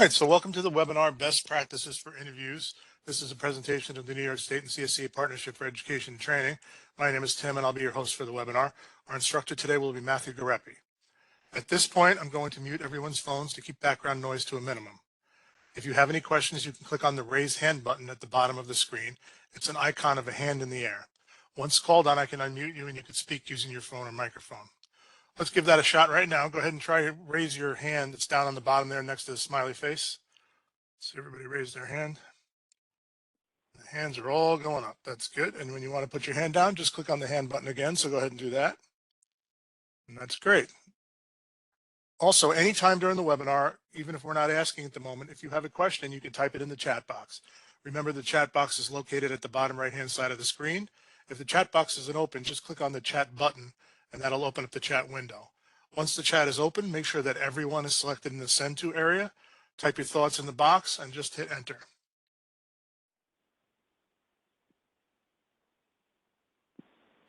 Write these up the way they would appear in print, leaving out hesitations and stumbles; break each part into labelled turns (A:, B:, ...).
A: All right, so welcome to the webinar, Best Practices for Interviews. This is a presentation of the New York State and CSCA Partnership for Education and Training. My name is Tim, and I'll be your host for the webinar. Our instructor today will be Matthew Garepi. At this point, I'm going to mute everyone's phones to keep background noise to a minimum. If you have any questions, you can click on the Raise Hand button at the bottom of the screen. It's an icon of a hand in the air. Once called on, I can unmute you, and you can speak using your phone or microphone. Let's give that a shot right now. Go ahead and try to raise your hand. It's down on the bottom there next to the smiley face. So everybody raise their hand. The hands are all going up. That's good. And when you want to put your hand down, just click on the hand button again. So go ahead and do that. And that's great. Also, anytime during the webinar, even if we're not asking at the moment, if you have a question, you can type it in the chat box. Remember, the chat box is located at the bottom right-hand side of the screen. If the chat box isn't open, just click on the chat button and that'll open up the chat window. Once the chat is open, make sure that everyone is selected in the send to area. Type your thoughts in the box and just hit enter.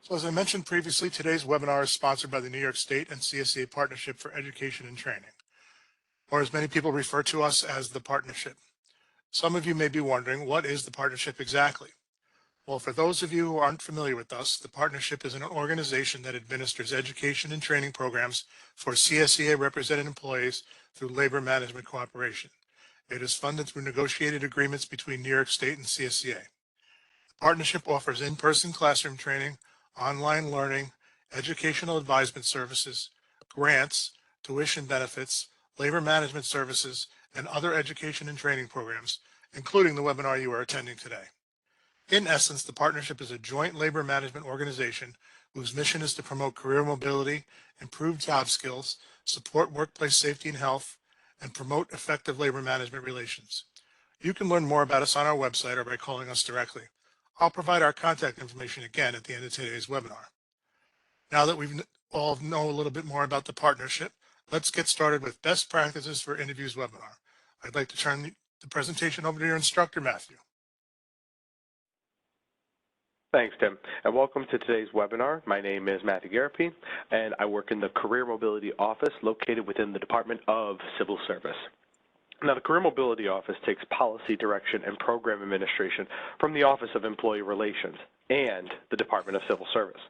A: So as I mentioned previously, today's webinar is sponsored by the New York State and CSCA Partnership for Education and Training, or as many people refer to us as the partnership. Some of you may be wondering, what is the partnership exactly? Well, for those of you who aren't familiar with us, the partnership is an organization that administers education and training programs for CSCA represented employees through labor management cooperation. It is funded through negotiated agreements between New York State and CSCA. The partnership offers in-person classroom training, online learning, educational advisement services, grants, tuition benefits, labor management services, and other education and training programs, including the webinar you are attending today. In essence, the partnership is a joint labor management organization whose mission is to promote career mobility, improve job skills, support workplace safety and health, and promote effective labor management relations. You can learn more about us on our website or by calling us directly. I'll provide our contact information again at the end of today's webinar. Now that we've all know a little bit more about the partnership, let's get started with Best Practices for Interviews webinar. I'd like to turn the presentation over to your instructor, Matthew.
B: Thanks, Tim, and welcome to today's webinar. My name is Matthew Garepi, and I work in the Career Mobility Office located within the Department of Civil Service. Now, the Career Mobility Office takes policy direction and program administration from the Office of Employee Relations and the Department of Civil Service.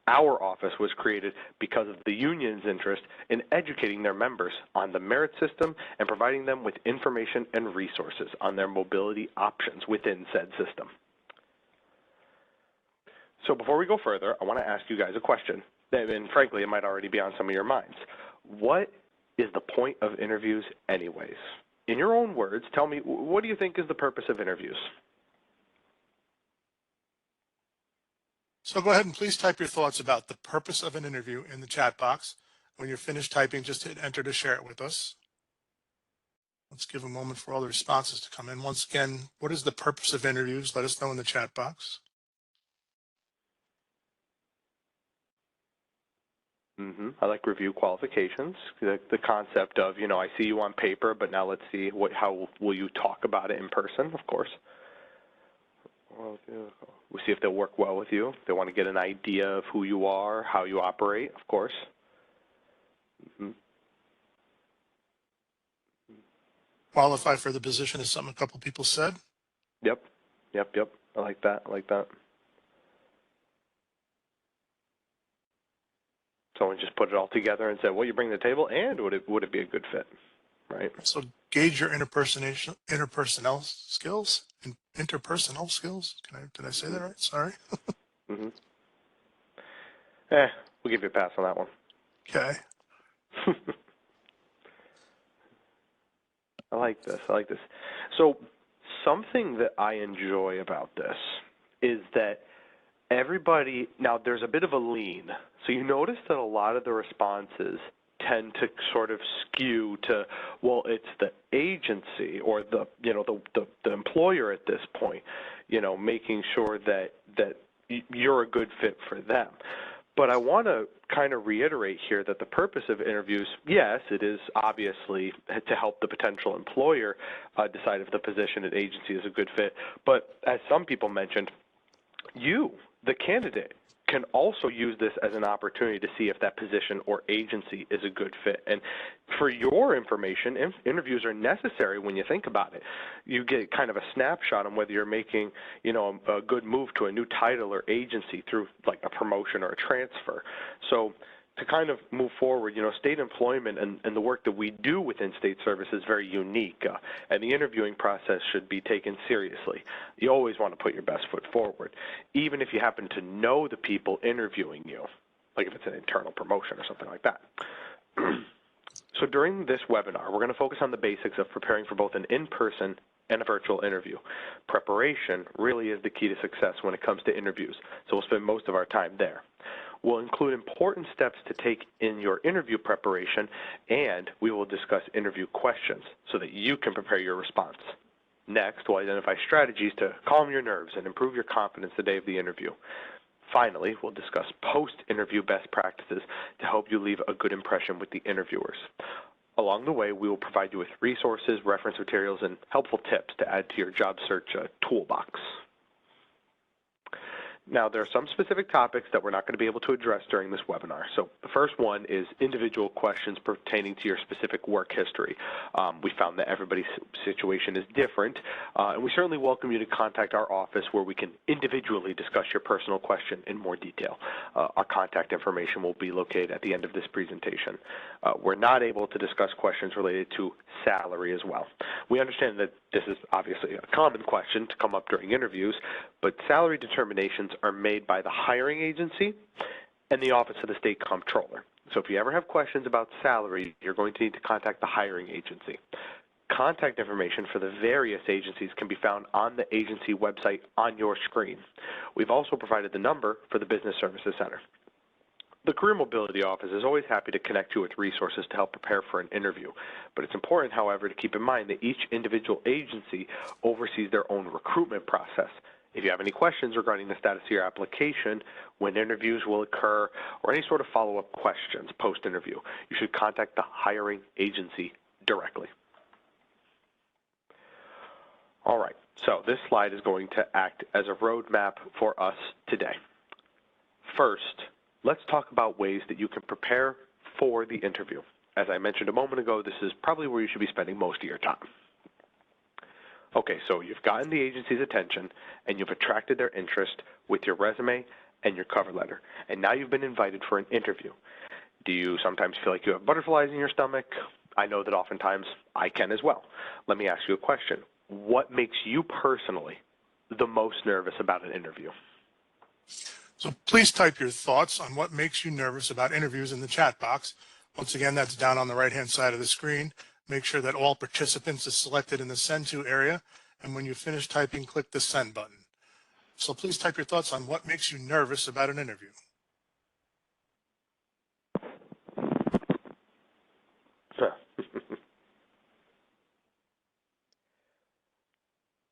B: Our office was created because of the union's interest in educating their members on the merit system and providing them with information and resources on their mobility options within said system. So before we go further, I want to ask you guys a question, and frankly, it might already be on some of your minds. What is the point of interviews anyways? In your own words, tell me, what do you think is the purpose of interviews?
A: So go ahead and please type your thoughts about the purpose of an interview in the chat box. When you're finished typing, just hit enter to share it with us. Let's give a moment for all the responses to come in. Once again, what is the purpose of interviews? Let us know in the chat box.
B: I like review qualifications, the concept of, you know, I see you on paper, but now let's see how will you talk about it in person, of course. We'll see if they'll work well with you. If they want to get an idea of who you are, how you operate, of course.
A: Qualify for the position is something a couple people said.
B: Yep. I like that. Someone just put it all together and said, "Well, you bring to the table, and would it be a good fit?" Right.
A: So gauge your interpersonal skills. Interpersonal skills. Did I say that right? Sorry.
B: We'll give you a pass on that one.
A: Okay.
B: I like this. So something that I enjoy about this is that everybody, now there's a bit of a lean. So you notice that a lot of the responses tend to sort of skew to, well, it's the agency or the employer at this point, making sure that you're a good fit for them. But I want to kind of reiterate here that the purpose of interviews, yes, it is obviously to help the potential employer decide if the position at agency is a good fit. But as some people mentioned, you, the candidate, can also use this as an opportunity to see if that position or agency is a good fit. And for your information, interviews are necessary when you think about it. You get kind of a snapshot on whether you're making, a good move to a new title or agency through like a promotion or a transfer. So to kind of move forward, state employment and the work that we do within state service is very unique, and the interviewing process should be taken seriously. You always want to put your best foot forward, even if you happen to know the people interviewing you, like if it's an internal promotion or something like that. So during this webinar, we're going to focus on the basics of preparing for both an in-person and a virtual interview. Preparation really is the key to success when it comes to interviews, so we'll spend most of our time there. We'll include important steps to take in your interview preparation, and we will discuss interview questions so that you can prepare your response. Next, we'll identify strategies to calm your nerves and improve your confidence the day of the interview. Finally, we'll discuss post-interview best practices to help you leave a good impression with the interviewers. Along the way, we will provide you with resources, reference materials, and helpful tips to add to your job search toolbox. Now, there are some specific topics that we're not going to be able to address during this webinar. So the first one is individual questions pertaining to your specific work history. We found that everybody's situation is different, and we certainly welcome you to contact our office where we can individually discuss your personal question in more detail. Our contact information will be located at the end of this presentation. We're not able to discuss questions related to salary as well. We understand that this is obviously a common question to come up during interviews, but salary determinations are made by the hiring agency and the Office of the State Comptroller. So if you ever have questions about salary, you're going to need to contact the hiring agency. Contact information for the various agencies can be found on the agency website on your screen. We've also provided the number for the Business Services Center. The Career Mobility Office is always happy to connect you with resources to help prepare for an interview, but it's important, however, to keep in mind that each individual agency oversees their own recruitment process. If you have any questions regarding the status of your application, when interviews will occur, or any sort of follow-up questions post-interview, you should contact the hiring agency directly. All right, so this slide is going to act as a roadmap for us today. First, let's talk about ways that you can prepare for the interview. As I mentioned a moment ago, this is probably where you should be spending most of your time. Okay, so you've gotten the agency's attention and you've attracted their interest with your resume and your cover letter, and now you've been invited for an interview. Do you sometimes feel like you have butterflies in your stomach? I know that oftentimes I can as well. Let me ask you a question. What makes you personally the most nervous about an interview?
A: So please type your thoughts on what makes you nervous about interviews in the chat box. Once again, that's down on the right-hand side of the screen. Make sure that all participants is selected in the Send To area, and when you finish typing, click the Send button. So please type your thoughts on what makes you nervous about an interview.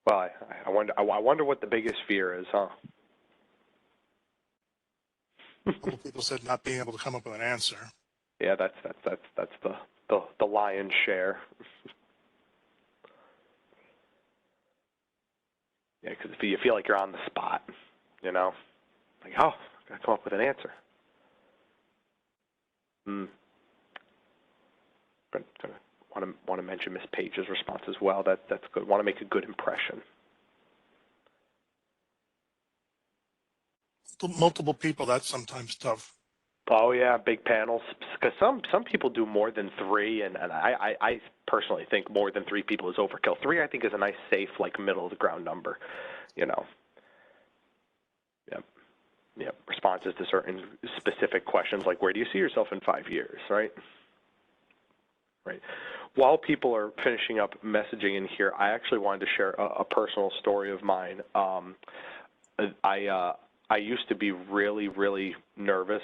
B: Well, I wonder what the biggest fear is, huh?
A: A couple people said not being able to come up with an answer.
B: Yeah, that's the lion's share. Yeah, because if you feel like you're on the spot, like, oh, I gotta come up with an answer. But want to mention Miss Page's response as well. That's good. Want to make a good impression.
A: Multiple people, that's sometimes tough.
B: Oh yeah, big panels. Because some people do more than three, and I personally think more than three people is overkill. Three, I think, is a nice, safe, like middle of the ground number. Yep. Responses to certain specific questions, like where do you see yourself in 5 years, right? Right. While people are finishing up messaging in here, I actually wanted to share a personal story of mine. I used to be really, really nervous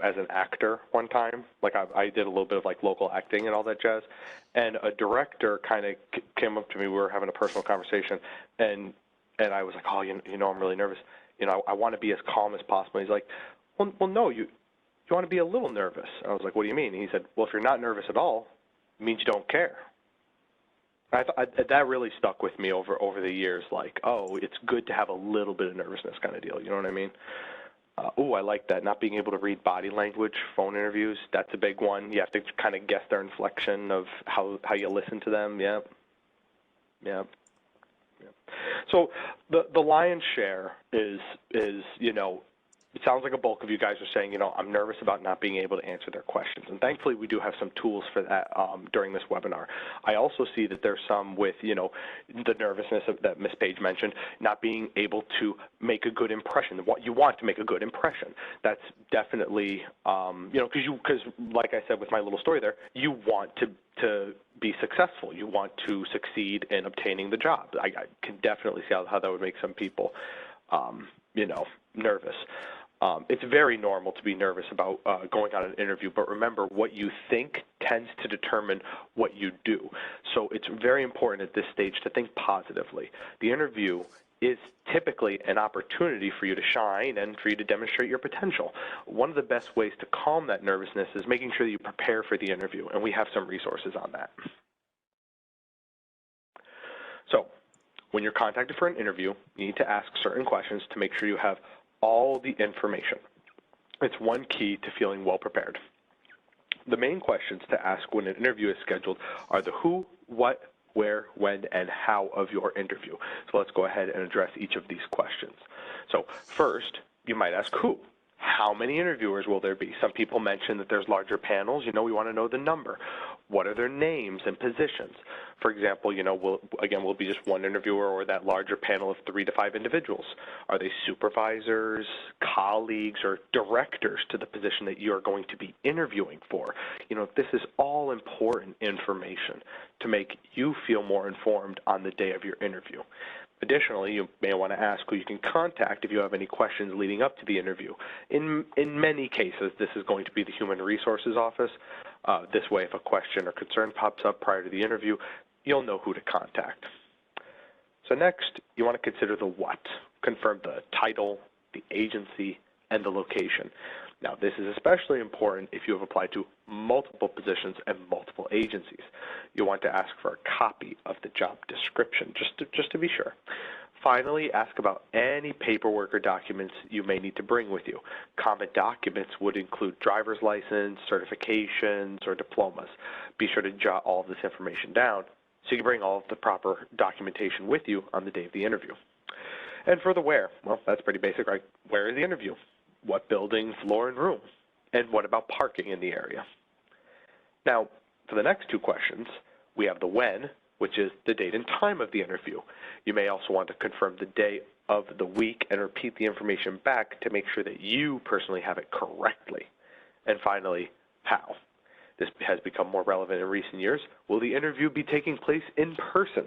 B: as an actor one time. Like I did a little bit of like local acting and all that jazz. And a director kind of came up to me. We were having a personal conversation, and I was like, oh, I'm really nervous. I want to be as calm as possible. He's like, well, no, you want to be a little nervous. I was like, what do you mean? He said, well, if you're not nervous at all, it means you don't care. That really stuck with me over the years. Like, oh, it's good to have a little bit of nervousness, kind of deal. You know what I mean? I like that. Not being able to read body language, phone interviews, that's a big one. You have to kind of guess their inflection of how you listen to them. Yep. Yep. Yep. So the lion's share is it sounds like a bulk of you guys are saying, I'm nervous about not being able to answer their questions. And thankfully, we do have some tools for that during this webinar. I also see that there's some with, the nervousness that Ms. Page mentioned, not being able to make a good impression. You want to make a good impression. That's definitely, because like I said with my little story there, you want to be successful. You want to succeed in obtaining the job. I can definitely see how that would make some people, nervous. It's very normal to be nervous about going on an interview, but remember, what you think tends to determine what you do. So it's very important at this stage to think positively. The interview is typically an opportunity for you to shine and for you to demonstrate your potential. One of the best ways to calm that nervousness is making sure that you prepare for the interview, and we have some resources on that. So when you're contacted for an interview, you need to ask certain questions to make sure you have all the information. It's one key to feeling well prepared. The main questions to ask when an interview is scheduled are the who, what, where, when, and how of your interview. So let's go ahead and address each of these questions. So first, you might ask who. How many interviewers will there be? Some people mention that there's larger panels. We want to know the number. What are their names and positions? For example, will be just one interviewer or that larger panel of 3 to 5 individuals? Are they supervisors, colleagues, or directors to the position that you're going to be interviewing for? This is all important information to make you feel more informed on the day of your interview. Additionally, you may want to ask who you can contact if you have any questions leading up to the interview. In many cases, this is going to be the Human Resources Office. This way, if a question or concern pops up prior to the interview, you'll know who to contact. So next, you want to consider the what. Confirm the title, the agency, and the location. Now, this is especially important if you have applied to multiple positions and multiple agencies. You want to ask for a copy of the job description, just to be sure. Finally, ask about any paperwork or documents you may need to bring with you. Common documents would include driver's license, certifications, or diplomas. Be sure to jot all of this information down so you can bring all of the proper documentation with you on the day of the interview. And for the where, well, that's pretty basic, right? Where is the interview? What building, floor, and room? And what about parking in the area? Now, for the next two questions, we have the when, which is the date and time of the interview. You may also want to confirm the day of the week and repeat the information back to make sure that you personally have it correctly. And finally, how. This has become more relevant in recent years. Will the interview be taking place in person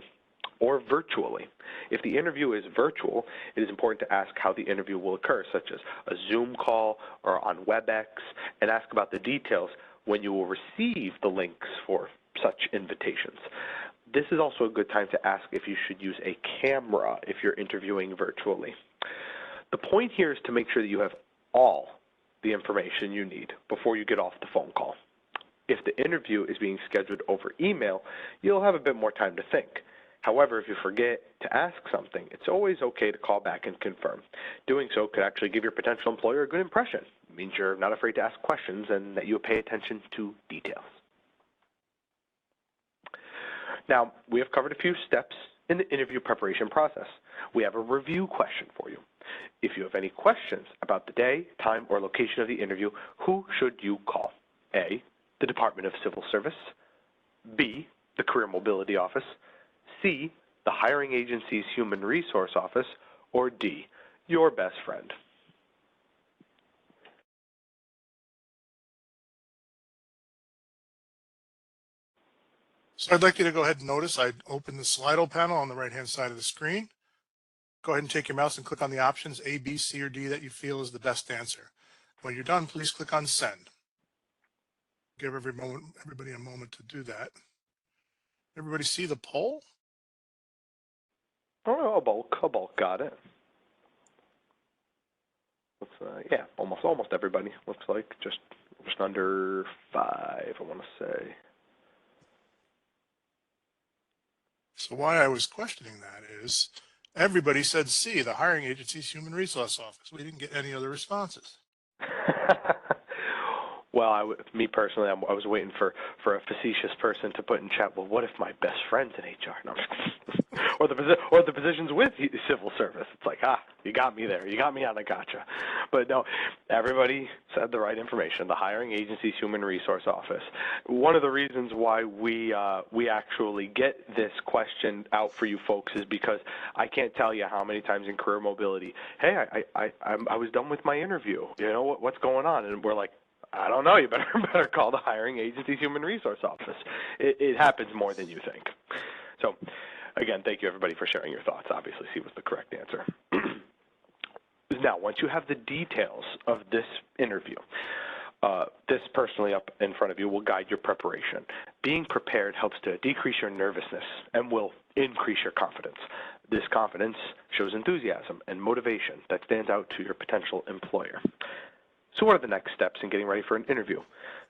B: or virtually? If the interview is virtual, it is important to ask how the interview will occur, such as a Zoom call or on WebEx, and ask about the details when you will receive the links for such invitations. This is also a good time to ask if you should use a camera if you're interviewing virtually. The point here is to make sure that you have all the information you need before you get off the phone call. If the interview is being scheduled over email, you'll have a bit more time to think. However, if you forget to ask something, it's always okay to call back and confirm. Doing so could actually give your potential employer a good impression. It means you're not afraid to ask questions and that you pay attention to details. Now, we have covered a few steps in the interview preparation process. We have a review question for you. If you have any questions about the day, time, or location of the interview, who should you call? A, the Department of Civil Service. B, the Career Mobility Office. C, the hiring agency's Human Resource Office. Or D, your best friend.
A: So I'd like you to go ahead and notice I opened the Slido panel on the right-hand side of the screen. Go ahead and take your mouse and click on the options A, B, C, or D that you feel is the best answer. When you're done, please click on Send. Give everybody a moment to do that. Everybody see the poll?
B: Oh, a bulk, got it. Yeah, almost everybody. Looks like just under 5, I want to say.
A: So why I was questioning that is, Everybody said C, the hiring agency's human resource office. We didn't get any other responses.
B: Well, me personally, I was waiting for a facetious person to put in chat, well, what if my best friend's in HR? No. or the position's with civil service. It's like, you got me there. You got me on a gotcha. But no, everybody said the right information. The hiring agency's human resource office. One of the reasons why we actually get this question out for you folks is because I can't tell you how many times in career mobility, hey, I was done with my interview. You know, what's going on? And we're like, I don't know. You better call the hiring agency's human resource office. It happens more than you think. So, again, thank you everybody for sharing your thoughts. Obviously, C was the correct answer. Now, once you have the details of this interview, this personally up in front of you will guide your preparation. Being prepared helps to decrease your nervousness and will increase your confidence. This confidence shows enthusiasm and motivation that stands out to your potential employer. So what are the next steps in getting ready for an interview?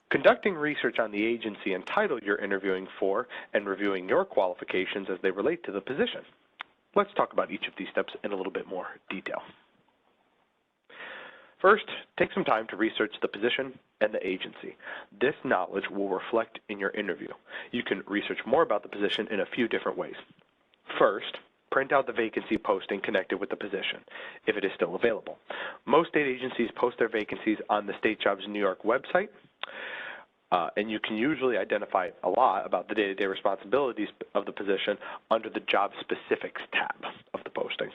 B: Conducting research on the agency and title you're interviewing for and reviewing your qualifications as they relate to the position. Let's talk about each of these steps in a little bit more detail. First, take some time to research the position and the agency. This knowledge will reflect in your interview. You can research more about the position in a few different ways. First, print out the vacancy posting connected with the position, if it is still available. Most state agencies post their vacancies on the State Jobs New York website, and you can usually identify a lot about the day-to-day responsibilities of the position under the Job Specifics tab of the posting.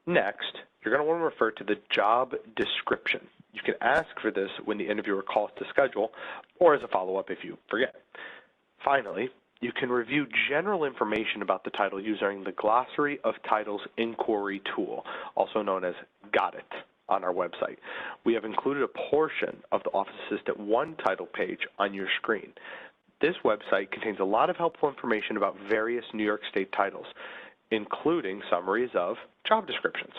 B: Next, you're going to want to refer to the job description. You can ask for this when the interviewer calls to schedule or as a follow-up if you forget. Finally, you can review general information about the title using the Glossary of Titles Inquiry tool, also known as Got It, on our website. We have included a portion of the Office Assistant 1 title page on your screen. This website contains a lot of helpful information about various New York State titles, including summaries of job descriptions,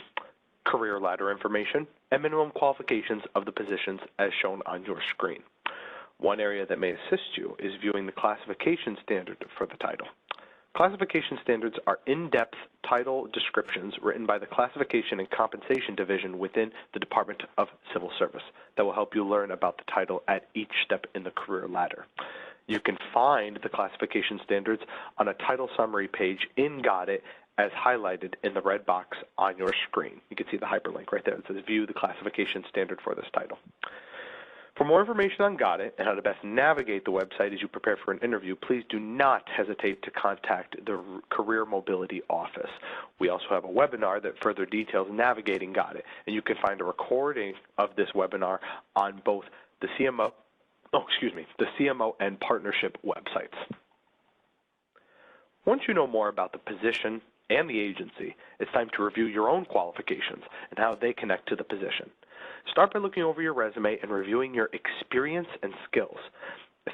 B: career ladder information, and minimum qualifications of the positions as shown on your screen. One area that may assist you is viewing the classification standard for the title. Classification standards are in-depth title descriptions written by the Classification and Compensation Division within the Department of Civil Service that will help you learn about the title at each step in the career ladder. You can find the classification standards on a title summary page in Got It as highlighted in the red box on your screen. You can see the hyperlink right there. It says View the Classification Standard for this title. For more information on Got It and how to best navigate the website as you prepare for an interview, please do not hesitate to contact the Career Mobility Office. We also have a webinar that further details navigating Got It, and you can find a recording of this webinar on both the CMO and partnership websites. Once you know more about the position and the agency, it's time to review your own qualifications and how they connect to the position. Start by looking over your resume and reviewing your experience and skills.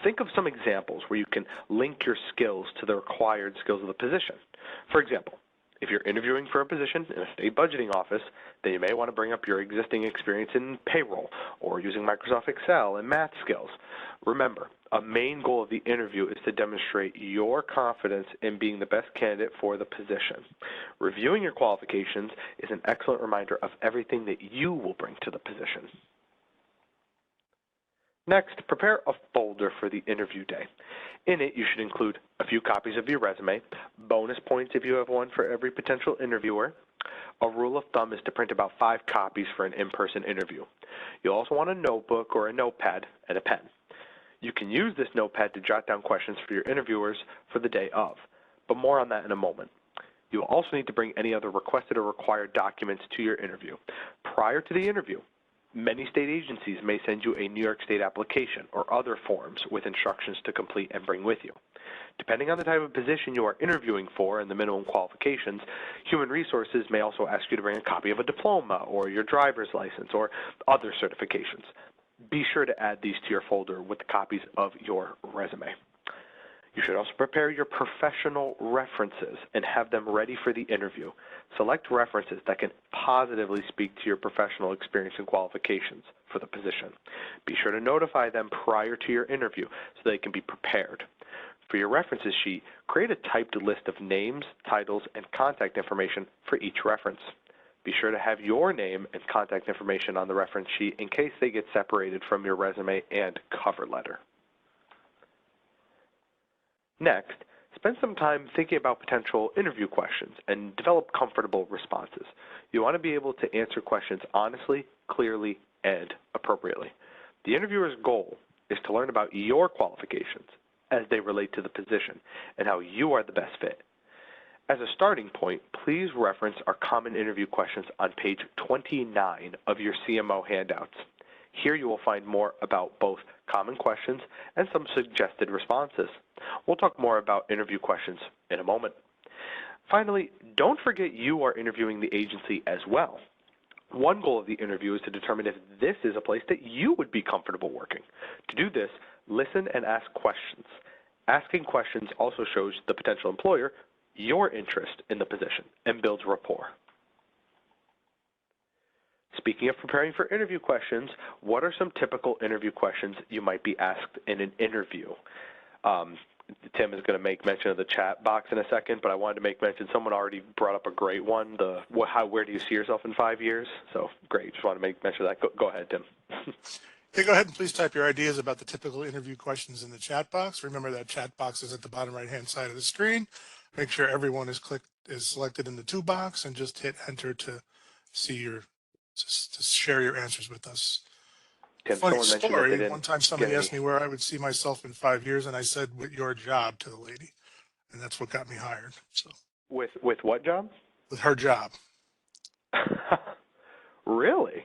B: Think of some examples where you can link your skills to the required skills of the position. For example, if you're interviewing for a position in a state budgeting office, then you may want to bring up your existing experience in payroll or using Microsoft Excel and math skills. Remember, a main goal of the interview is to demonstrate your confidence in being the best candidate for the position. Reviewing your qualifications is an excellent reminder of everything that you will bring to the position. Next, prepare a folder for the interview day. In it, you should include a few copies of your resume, bonus points if you have one for every potential interviewer. A rule of thumb is to print about 5 copies for an in-person interview. You'll also want a notebook or a notepad and a pen. You can use this notepad to jot down questions for your interviewers for the day of, but more on that in a moment. You'll also need to bring any other requested or required documents to your interview. Prior to the interview, many state agencies may send you a New York State application or other forms with instructions to complete and bring with you. Depending on the type of position you are interviewing for and the minimum qualifications, Human Resources may also ask you to bring a copy of a diploma or your driver's license or other certifications. Be sure to add these to your folder with copies of your resume. You should also prepare your professional references and have them ready for the interview. Select references that can positively speak to your professional experience and qualifications for the position. Be sure to notify them prior to your interview so they can be prepared. For your references sheet, create a typed list of names, titles, and contact information for each reference. Be sure to have your name and contact information on the reference sheet in case they get separated from your resume and cover letter. Next, spend some time thinking about potential interview questions and develop comfortable responses. You want to be able to answer questions honestly, clearly, and appropriately. The interviewer's goal is to learn about your qualifications as they relate to the position and how you are the best fit. As a starting point, please reference our common interview questions on page 29 of your CMO handouts. Here you will find more about both common questions and some suggested responses. We'll talk more about interview questions in a moment. Finally, don't forget you are interviewing the agency as well. One goal of the interview is to determine if this is a place that you would be comfortable working. To do this, listen and ask questions. Asking questions also shows the potential employer your interest in the position and builds rapport. Speaking of preparing for interview questions, what are some typical interview questions you might be asked in an interview? Tim is going to make mention of the chat box in a second, but I wanted to make mention, someone already brought up a great one, where do you see yourself in 5 years? So great, just want to make mention of that. Go ahead, Tim.
A: Yeah, go ahead and please type your ideas about the typical interview questions in the chat box. Remember that chat box is at the bottom right-hand side of the screen. Make sure everyone is selected in the to box and just hit enter to see to share your answers with us.
B: Tim,
A: Funny
B: someone mentioned that they
A: story,
B: didn't
A: one time somebody
B: get
A: asked me where I would see myself in 5 years, and I said, with your job, to the lady. And that's what got me hired. So
B: With what job?
A: with her job.
B: Really?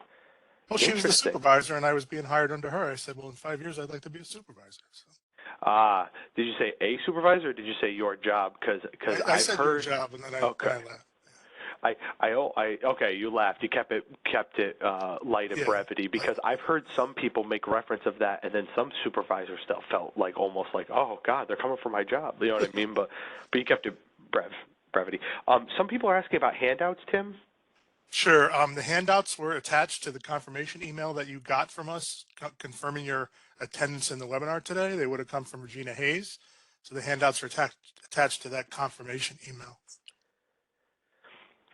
A: Well, she was the
B: Interesting.
A: supervisor, and I was being hired under her. I said, well, in 5 years, I'd like to be a supervisor. So
B: Did you say a supervisor or did you say your job? Because
A: I
B: I've
A: said
B: heard.
A: your job, and then I left.
B: Okay, you laughed. You kept it light and brevity, because I've heard some people make reference of that, and then some supervisors still felt like almost like, oh God, they're coming for my job. You know what I mean? But you kept it brevity. Some people are asking about handouts, Tim.
A: Sure. The handouts were attached to the confirmation email that you got from us confirming your attendance in the webinar today. They would have come from Regina Hayes. So the handouts are attached to that confirmation email.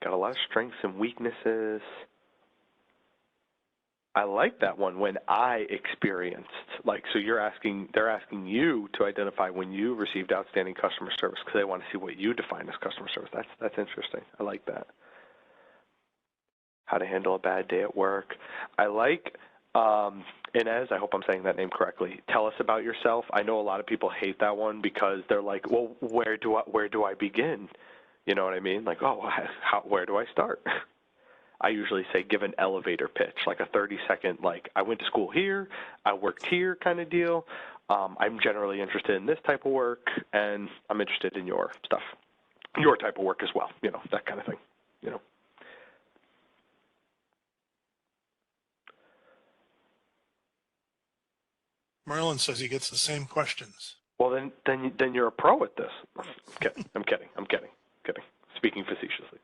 B: Got a lot of strengths and weaknesses. I like that one. When I experienced, so they're asking you to identify when you received outstanding customer service, because they want to see what you define as customer service. That's interesting. I like that. How to handle a bad day at work. I like Inez, I hope I'm saying that name correctly. Tell us about yourself. I know a lot of people hate that one because they're like, well, where do I begin? You know what I mean? Like, oh, where do I start? I usually say give an elevator pitch, like a 30-second, like I went to school here, I worked here kind of deal. I'm generally interested in this type of work, and I'm interested in your stuff, your type of work as well, that kind of thing,
A: Merlin says he gets the same questions.
B: Well, then you're a pro at this. I'm kidding. Speaking facetiously.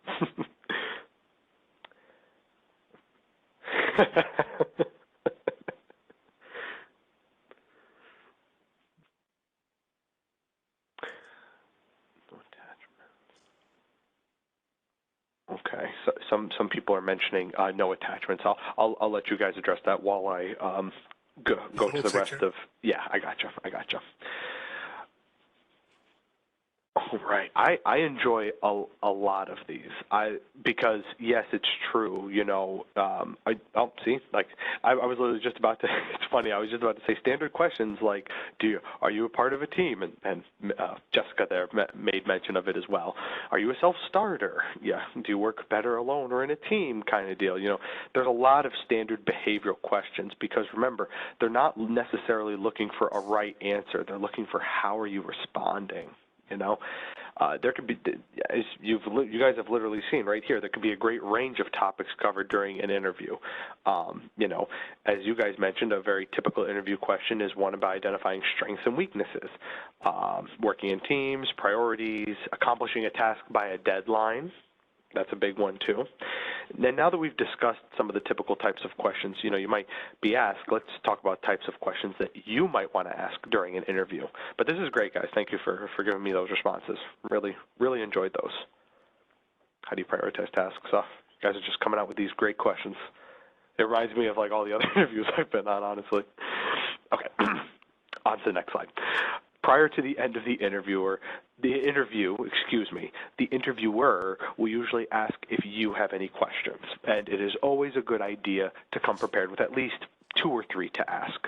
B: Okay. So some people are mentioning no attachments. I'll let you guys address that while I go to the rest of. Yeah, I gotcha. Oh, right. I enjoy a lot of these. Because yes, it's true. I was literally just about to. It's funny. I was just about to say standard questions like, are you a part of a team? And Jessica there made mention of it as well. Are you a self-starter? Yeah. Do you work better alone or in a team? Kind of deal. There's a lot of standard behavioral questions because remember, they're not necessarily looking for a right answer. They're looking for how are you responding. There could be, as you guys have literally seen right here, there could be a great range of topics covered during an interview. As you guys mentioned, a very typical interview question is one about identifying strengths and weaknesses, working in teams, priorities, accomplishing a task by a deadline. That's a big one too. And now that we've discussed some of the typical types of questions, you might be asked, let's talk about types of questions that you might want to ask during an interview. But this is great, guys. Thank you for giving me those responses. Really enjoyed those. How do you prioritize tasks? You guys are just coming out with these great questions. It reminds me of like all the other interviews I've been on, honestly. Okay, on to the next slide. Prior to the end of the interviewer will usually ask if you have any questions, and it is always a good idea to come prepared with at least 2 or 3 to ask.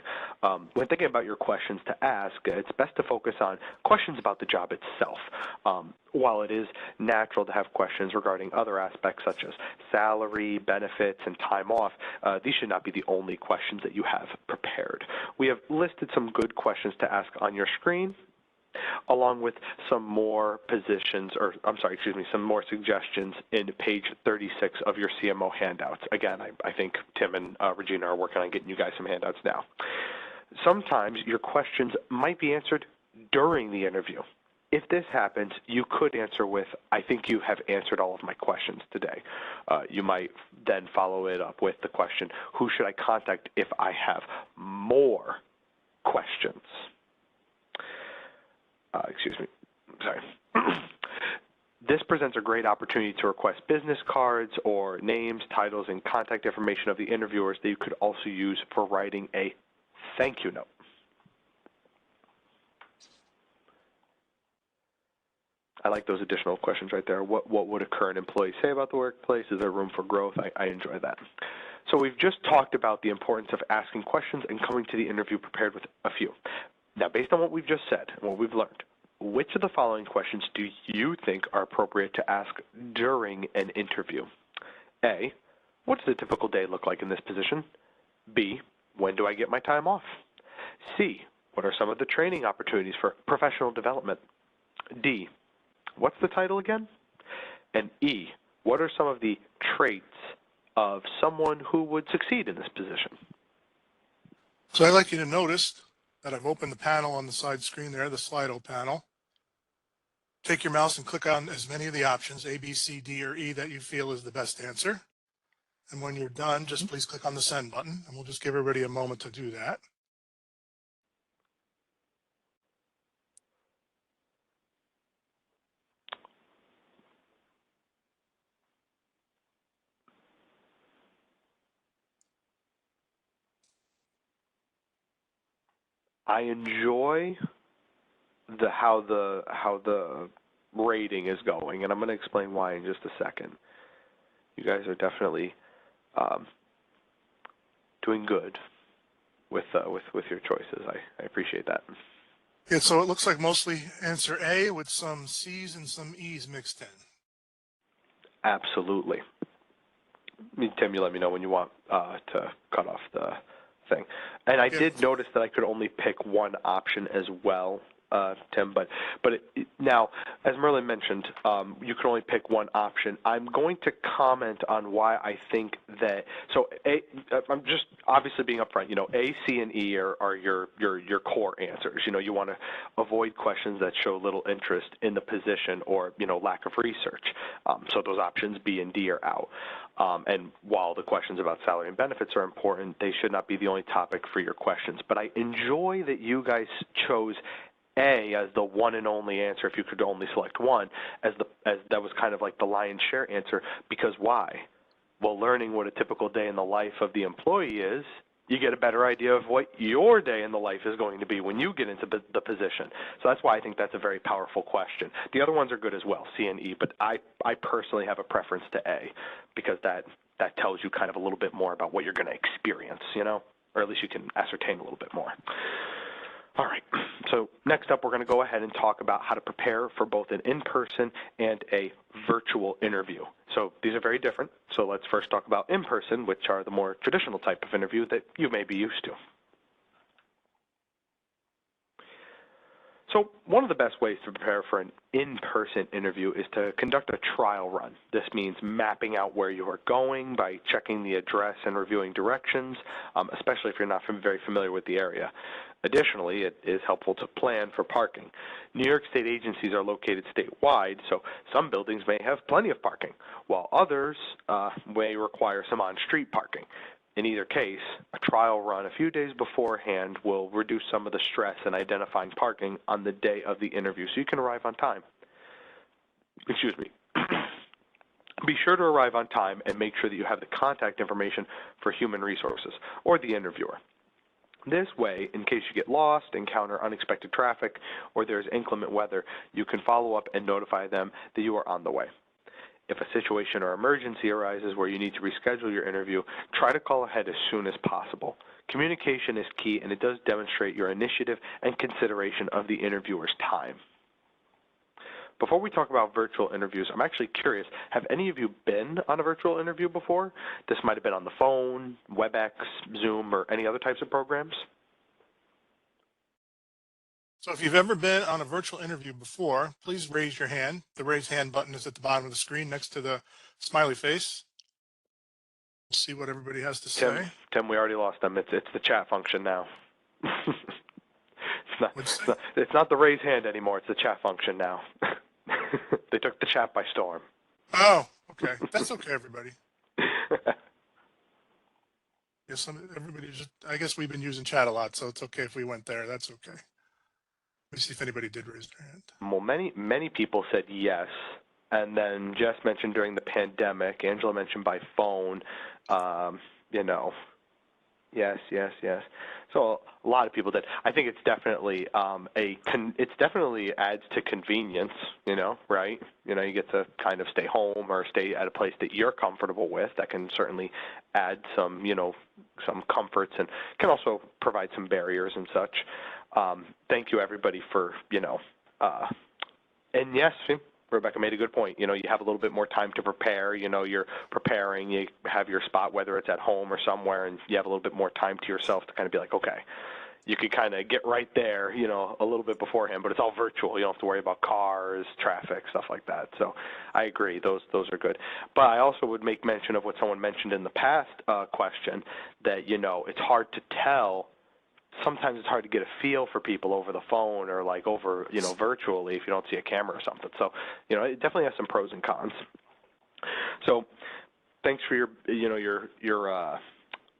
B: When thinking about your questions to ask, it's best to focus on questions about the job itself. While it is natural to have questions regarding other aspects such as salary, benefits, and time off, these should not be the only questions that you have prepared. We have listed some good questions to ask on your screen, along with some more some more suggestions in page 36 of your CMO handouts. Again, I think Tim and Regina are working on getting you guys some handouts now. Sometimes your questions might be answered during the interview. If this happens, you could answer with, I think you have answered all of my questions today. You might then follow it up with the question, who should I contact if I have more questions? This presents a great opportunity to request business cards or names, titles, and contact information of the interviewers that you could also use for writing a thank you note. I like those additional questions right there. What would a current employee say about the workplace? Is there room for growth? I enjoy that. So we've just talked about the importance of asking questions and coming to the interview prepared with a few. Now, based on what we've just said and what we've learned, which of the following questions do you think are appropriate to ask during an interview? A, what does a typical day look like in this position? B, when do I get my time off? C, what are some of the training opportunities for professional development? D, what's the title again? And E, what are some of the traits of someone who would succeed in this position?
A: So I'd like you to notice that I've opened the panel on the side screen there, the Slido panel. Take your mouse and click on as many of the options, A, B, C, D, or E, that you feel is the best answer. And when you're done, just please click on the send button, and we'll just give everybody a moment to do that.
B: I enjoy how the rating is going, and I'm going to explain why in just a second. You guys are definitely doing good with your choices. I appreciate that.
A: Yeah, so it looks like mostly answer A with some C's and some E's mixed in.
B: Absolutely. Tim, you let me know when you want to cut off the thing. And I did notice that I could only pick one option as well, Tim, but now, as Merlin mentioned, you can only pick one option. I'm going to comment on why I think that, so I'm just obviously being upfront, A, C, and E are your core answers. You want to avoid questions that show little interest in the position or, lack of research. So those options B and D are out. And while the questions about salary and benefits are important, they should not be the only topic for your questions. But I enjoy that you guys chose A as the one and only answer, if you could only select one, as that was kind of like the lion's share answer. Because why? Well, learning what a typical day in the life of the employee is, you get a better idea of what your day in the life is going to be when you get into the position. So that's why I think that's a very powerful question. The other ones are good as well, C and E, but I personally have a preference to A, because that tells you kind of a little bit more about what you're going to experience, or at least you can ascertain a little bit more. All right, so next up, we're going to go ahead and talk about how to prepare for both an in-person and a virtual interview. So these are very different. So let's first talk about in-person, which are the more traditional type of interview that you may be used to. So one of the best ways to prepare for an in-person interview is to conduct a trial run. This means mapping out where you are going by checking the address and reviewing directions, especially if you're not very familiar with the area. Additionally, it is helpful to plan for parking. New York State agencies are located statewide, so some buildings may have plenty of parking, while others may require some on-street parking. In either case, a trial run a few days beforehand will reduce some of the stress in identifying parking on the day of the interview so you can arrive on time. Excuse me. Be sure to arrive on time and make sure that you have the contact information for human resources or the interviewer. This way, in case you get lost, encounter unexpected traffic, or there's inclement weather, you can follow up and notify them that you are on the way. If a situation or emergency arises where you need to reschedule your interview, try to call ahead as soon as possible. Communication is key, and it does demonstrate your initiative and consideration of the interviewer's time. Before we talk about virtual interviews, I'm actually curious, have any of you been on a virtual interview before? This might have been on the phone, WebEx, Zoom, or any other types of programs.
A: So if you've ever been on a virtual interview before, please raise your hand. The raise hand button is at the bottom of the screen next to the smiley face. We'll see what everybody has to say.
B: Tim, we already lost them. It's the chat function now. It's not the raise hand anymore. It's the chat function now. They took the chat by storm.
A: Oh, okay. That's okay, everybody. Yes, everybody just, I guess we've been using chat a lot, so it's okay if we went there. That's okay. Let me see if anybody did raise their hand.
B: Well, many people said yes, and then Jess mentioned during the pandemic. Angela mentioned by phone. Yes. So a lot of people did. I think it's definitely it's definitely adds to convenience. Right? You get to kind of stay home or stay at a place that you're comfortable with. That can certainly add some some comforts and can also provide some barriers and such. Thank you, everybody, for, and yes, Rebecca made a good point. You have a little bit more time to prepare. You're preparing, you have your spot, whether it's at home or somewhere, and you have a little bit more time to yourself to kind of be like, okay, you could kind of get right there, a little bit beforehand, but it's all virtual. You don't have to worry about cars, traffic, stuff like that. So I agree. Those are good. But I also would make mention of what someone mentioned in the past question that, it's hard to tell. Sometimes it's hard to get a feel for people over the phone or like over, virtually if you don't see a camera or something. So, it definitely has some pros and cons. So thanks for your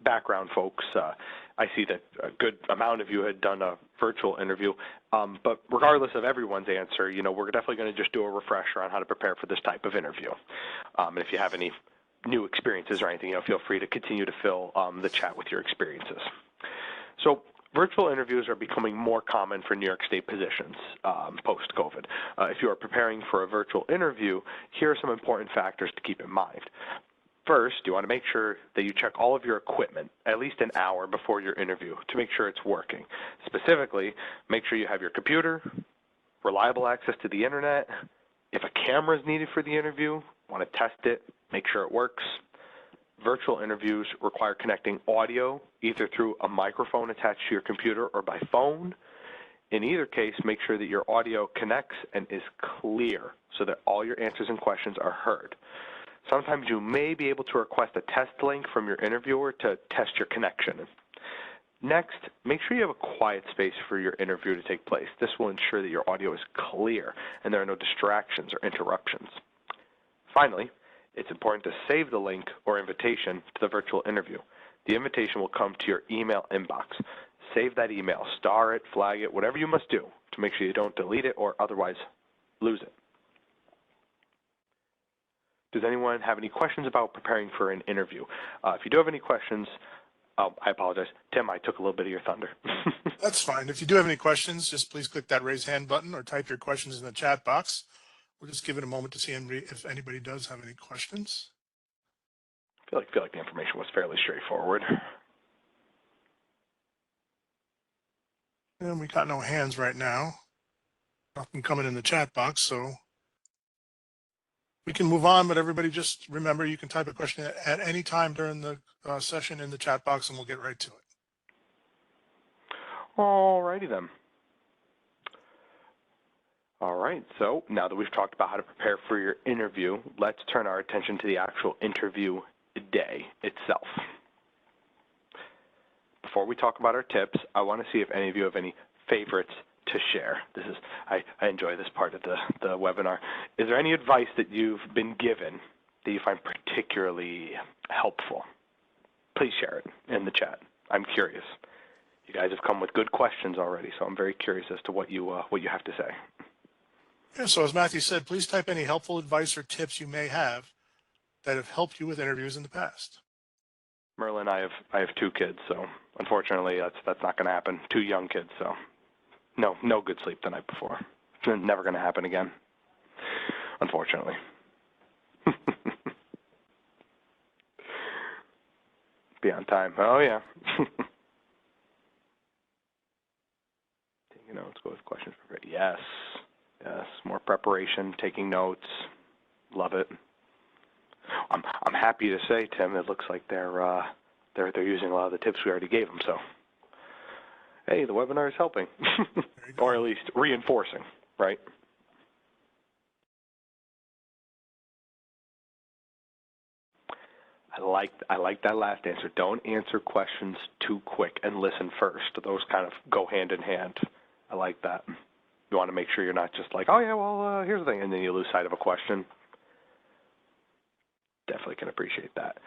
B: background, folks. I see that a good amount of you had done a virtual interview. But regardless of everyone's answer, we're definitely going to just do a refresher on how to prepare for this type of interview. And if you have any new experiences or anything, feel free to continue to fill the chat with your experiences. So virtual interviews are becoming more common for New York State positions post-COVID. If you are preparing for a virtual interview, here are some important factors to keep in mind. First, you want to make sure that you check all of your equipment at least an hour before your interview to make sure it's working. Specifically, make sure you have your computer, reliable access to the internet. If a camera is needed for the interview, want to test it, make sure it works. Virtual interviews require connecting audio either through a microphone attached to your computer or by phone. In either case, make sure that your audio connects and is clear so that all your answers and questions are heard. Sometimes you may be able to request a test link from your interviewer to test your connection. Next, make sure you have a quiet space for your interview to take place. This will ensure that your audio is clear and there are no distractions or interruptions. Finally, it's important to save the link or invitation to the virtual interview. The invitation will come to your email inbox. Save that email, star it, flag it, whatever you must do to make sure you don't delete it or otherwise lose it. Does anyone have any questions about preparing for an interview? If you do have any questions, I apologize. Tim, I took a little bit of your thunder.
A: That's fine. If you do have any questions, just please click that raise hand button or type your questions in the chat box. We'll just give it a moment to see if anybody does have any questions.
B: I feel like the information was fairly straightforward.
A: And we got no hands right now. Nothing coming in the chat box, so we can move on, but everybody just remember you can type a question at any time during the session in the chat box and we'll get right to it.
B: All righty then. All right, so now that we've talked about how to prepare for your interview, let's turn our attention to the actual interview day itself. Before we talk about our tips, I want to see if any of you have any favorites to share. I enjoy this part of the webinar. Is there any advice that you've been given that you find particularly helpful? Please share it in the chat. I'm curious. You guys have come with good questions already, so I'm very curious as to what you have to say.
A: Yeah, so as Matthew said, please type any helpful advice or tips you may have that have helped you with interviews in the past.
B: Merlin, I have 2 kids, so unfortunately that's not going to happen. 2 young kids, so no good sleep the night before. It's never going to happen again, unfortunately. Be on time. Oh yeah. Taking notes, go with questions. Yes. Yes, more preparation, taking notes. Love it. I'm happy to say, Tim, it looks like they're using a lot of the tips we already gave them. So, hey, the webinar is helping, or at least reinforcing, right? I like that last answer. Don't answer questions too quick and listen first. Those kind of go hand in hand. I like that. You want to make sure you're not just like, oh yeah, well, here's the thing, and then you lose sight of a question. Definitely can appreciate that.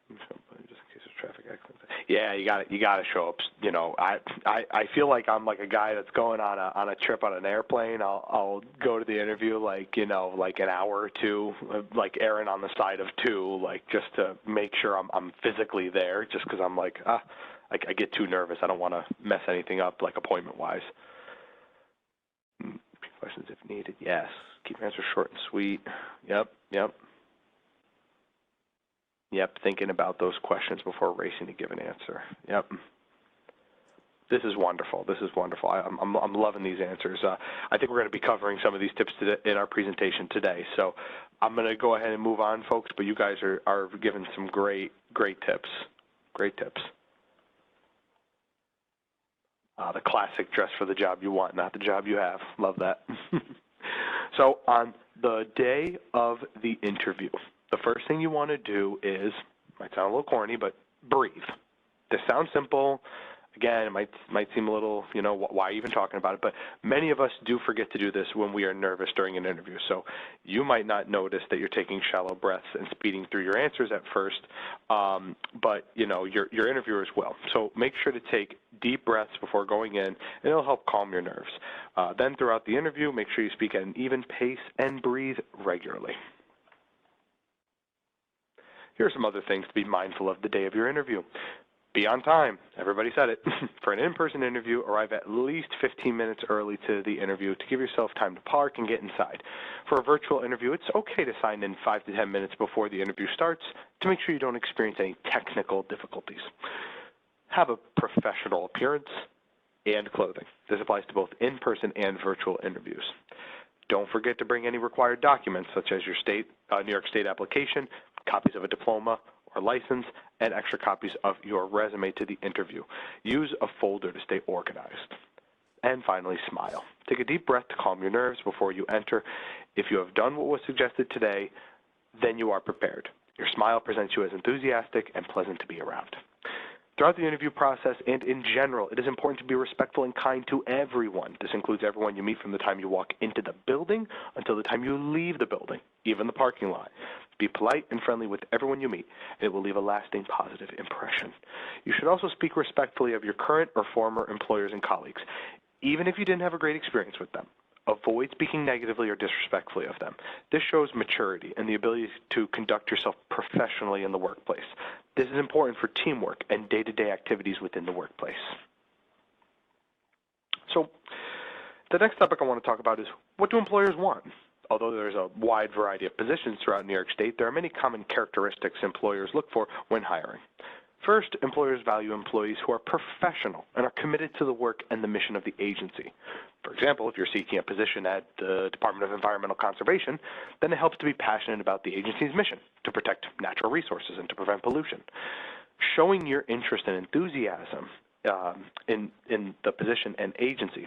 B: Just in case of traffic accidents. Yeah, you got to show up. You know, I feel like I'm like a guy that's going on a trip on an airplane. I'll go to the interview like an hour or 2, like erring on the side of 2, like just to make sure I'm physically there. Just because I'm like I get too nervous. I don't want to mess anything up like appointment wise. Questions if needed. Yes. Keep your answers short and sweet. Yep. Thinking about those questions before racing to give an answer. Yep. This is wonderful. I'm loving these answers. I think we're going to be covering some of these tips in our presentation today. So I'm going to go ahead and move on, folks. But you guys are giving some great tips. Great tips. The classic dress for the job you want, not the job you have. Love that. So on the day of the interview, the first thing you want to do is, might sound a little corny, but breathe. This sounds simple. Again, it might seem a little, why are you even talking about it? But many of us do forget to do this when we are nervous during an interview. So you might not notice that you're taking shallow breaths and speeding through your answers at first, but your interviewers will. So make sure to take deep breaths before going in, and it'll help calm your nerves. Then throughout the interview, make sure you speak at an even pace and breathe regularly. Here are some other things to be mindful of the day of your interview. Be on time. Everybody said it. For an in-person interview, arrive at least 15 minutes early to the interview to give yourself time to park and get inside. For a virtual interview, it's okay to sign in 5 to 10 minutes before the interview starts to make sure you don't experience any technical difficulties. Have a professional appearance and clothing. This applies to both in-person and virtual interviews. Don't forget to bring any required documents, such as your New York State application, copies of a diploma or license, and extra copies of your resume to the interview. Use a folder to stay organized. And finally, smile. Take a deep breath to calm your nerves before you enter. If you have done what was suggested today, then you are prepared. Your smile presents you as enthusiastic and pleasant to be around. Throughout the interview process and in general, it is important to be respectful and kind to everyone. This includes everyone you meet from the time you walk into the building until the time you leave the building, even the parking lot. Be polite and friendly with everyone you meet, and it will leave a lasting positive impression. You should also speak respectfully of your current or former employers and colleagues, even if you didn't have a great experience with them. Avoid speaking negatively or disrespectfully of them. This shows maturity and the ability to conduct yourself professionally in the workplace. This is important for teamwork and day-to-day activities within the workplace. So the next topic I want to talk about is, what do employers want? Although there's a wide variety of positions throughout New York State, there are many common characteristics employers look for when hiring. First, employers value employees who are professional and are committed to the work and the mission of the agency. For example, if you're seeking a position at the Department of Environmental Conservation, then it helps to be passionate about the agency's mission to protect natural resources and to prevent pollution. Showing your interest and enthusiasm in the position and agency,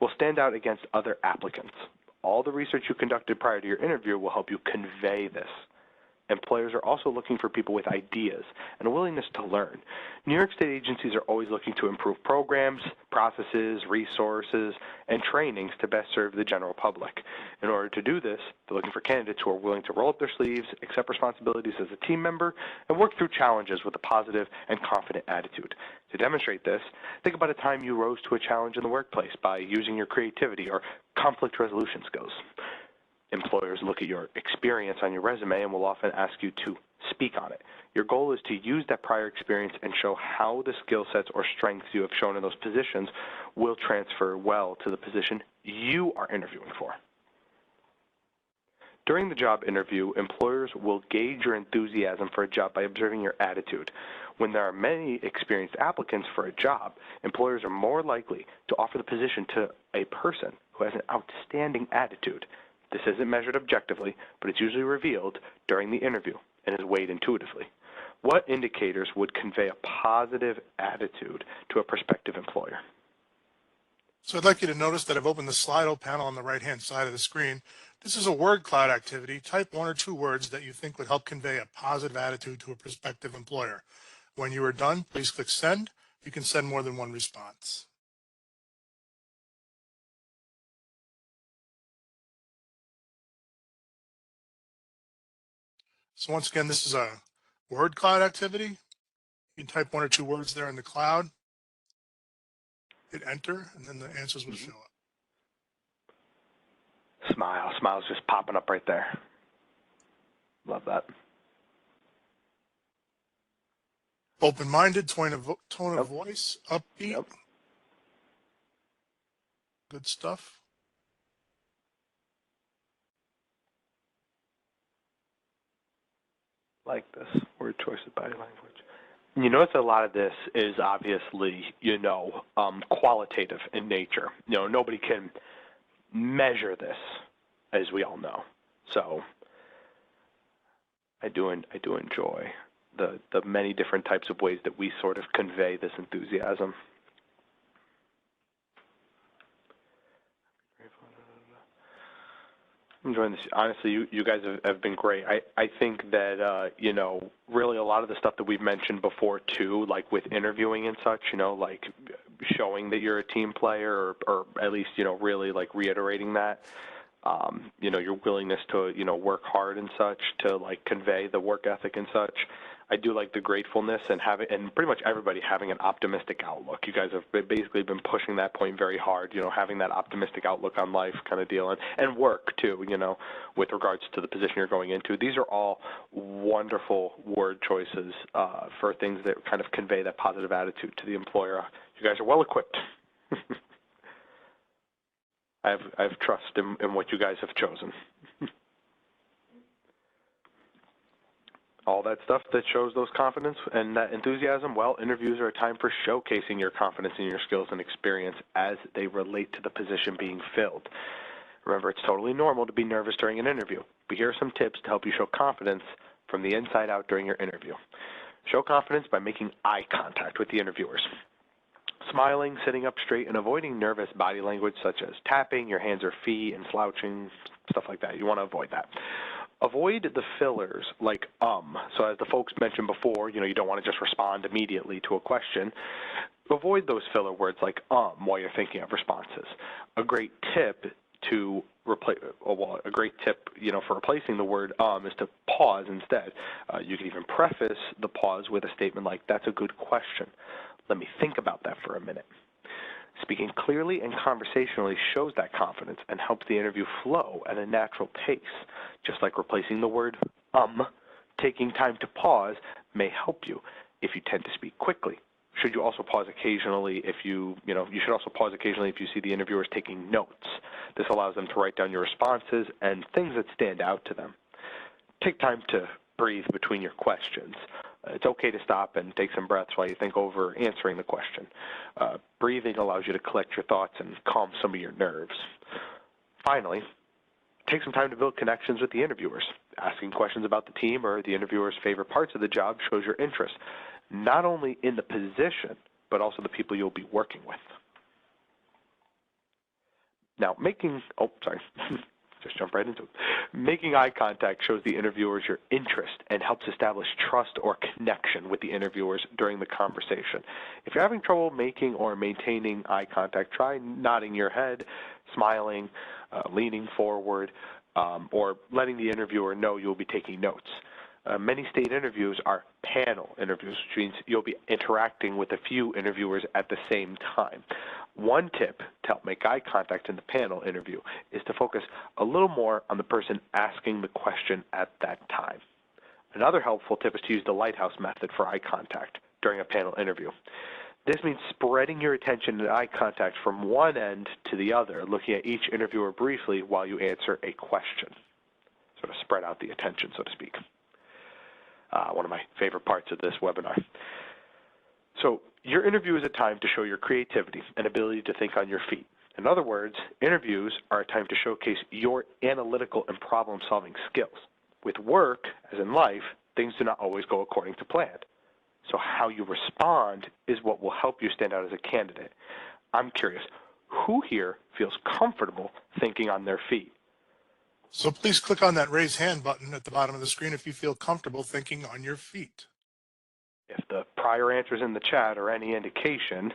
B: will stand out against other applicants. All the research you conducted prior to your interview will help you convey this. Employers are also looking for people with ideas and a willingness to learn. New York State agencies are always looking to improve programs, processes, resources, and trainings to best serve the general public. In order to do this, they're looking for candidates who are willing to roll up their sleeves, accept responsibilities as a team member, and work through challenges with a positive and confident attitude. To demonstrate this, think about a time you rose to a challenge in the workplace by using your creativity or conflict resolution skills. Employers look at your experience on your resume and will often ask you to speak on it. Your goal is to use that prior experience and show how the skill sets or strengths you have shown in those positions will transfer well to the position you are interviewing for. During the job interview, employers will gauge your enthusiasm for a job by observing your attitude. When there are many experienced applicants for a job, employers are more likely to offer the position to a person who has an outstanding attitude. This isn't measured objectively, but it's usually revealed during the interview and is weighed intuitively. What indicators would convey a positive attitude to a prospective employer?
A: So I'd like you to notice that I've opened the Slido panel on the right-hand side of the screen. This is a word cloud activity. Type 1 or 2 words that you think would help convey a positive attitude to a prospective employer. When you are done, please click send. You can send more than one response. So once again, this is a word cloud activity. You can type 1 or 2 words there in the cloud, hit enter, and then the answers will show up.
B: Smile's just popping up right there. Love that.
A: Open-minded, tone of voice, upbeat.
B: Yep.
A: Good stuff.
B: Like this, word choices, body language. You notice a lot of this is obviously, qualitative in nature. Nobody can measure this, as we all know. So I do enjoy the many different types of ways that we sort of convey this enthusiasm. I'm enjoying this. Honestly, you guys have been great. I think that, really a lot of the stuff that we've mentioned before, too, like with interviewing and such, like showing that you're a team player or at least, really like reiterating that, your willingness to, work hard and such to like convey the work ethic and such. I do like the gratefulness and pretty much everybody having an optimistic outlook. You guys have basically been pushing that point very hard, having that optimistic outlook on life kind of deal and work too, with regards to the position you're going into. These are all wonderful word choices for things that kind of convey that positive attitude to the employer. You guys are well equipped. I have trust in what you guys have chosen. All that stuff that shows those confidence and that enthusiasm, well, interviews are a time for showcasing your confidence in your skills and experience as they relate to the position being filled. Remember, it's totally normal to be nervous during an interview, but here are some tips to help you show confidence from the inside out during your interview. Show confidence by making eye contact with the interviewers. Smiling, sitting up straight, and avoiding nervous body language such as tapping your hands or feet and slouching, stuff like that. You want to avoid that. Avoid the fillers like So as the folks mentioned before, you don't want to just respond immediately to a question. Avoid those filler words like while you're thinking of responses. A great tip for replacing the word is to pause instead. You can even preface the pause with a statement like, "That's a good question. Let me think about that for a minute." Speaking clearly and conversationally shows that confidence and helps the interview flow at a natural pace. Just like replacing the word taking time to pause may help you if you tend to speak quickly. Should you also pause occasionally if you should also pause occasionally if you see the interviewers taking notes. This allows them to write down your responses and things that stand out to them. Take time to breathe between your questions. It's okay to stop and take some breaths while you think over answering the question. Breathing allows you to collect your thoughts and calm some of your nerves. Finally, take some time to build connections with the interviewers. Asking questions about the team or the interviewer's favorite parts of the job shows your interest, not only in the position, but also the people you'll be working with. Now, just jump right into it. Making eye contact shows the interviewers your interest and helps establish trust or connection with the interviewers during the conversation. If you're having trouble making or maintaining eye contact, try nodding your head, smiling, leaning forward, or letting the interviewer know you'll be taking notes. Many state interviews are panel interviews, which means you'll be interacting with a few interviewers at the same time. One tip to help make eye contact in the panel interview is to focus a little more on the person asking the question at that time. Another helpful tip is to use the lighthouse method for eye contact during a panel interview. This means spreading your attention and eye contact from one end to the other, looking at each interviewer briefly while you answer a question. Sort of spread out the attention, so to speak. One of my favorite parts of this webinar. So your interview is a time to show your creativity and ability to think on your feet. In other words, interviews are a time to showcase your analytical and problem-solving skills. With work, as in life, things do not always go according to plan. So how you respond is what will help you stand out as a candidate. I'm curious, who here feels comfortable thinking on their feet?
A: So please click on that raise hand button at the bottom of the screen if you feel comfortable thinking on your feet.
B: If the prior answers in the chat are any indication,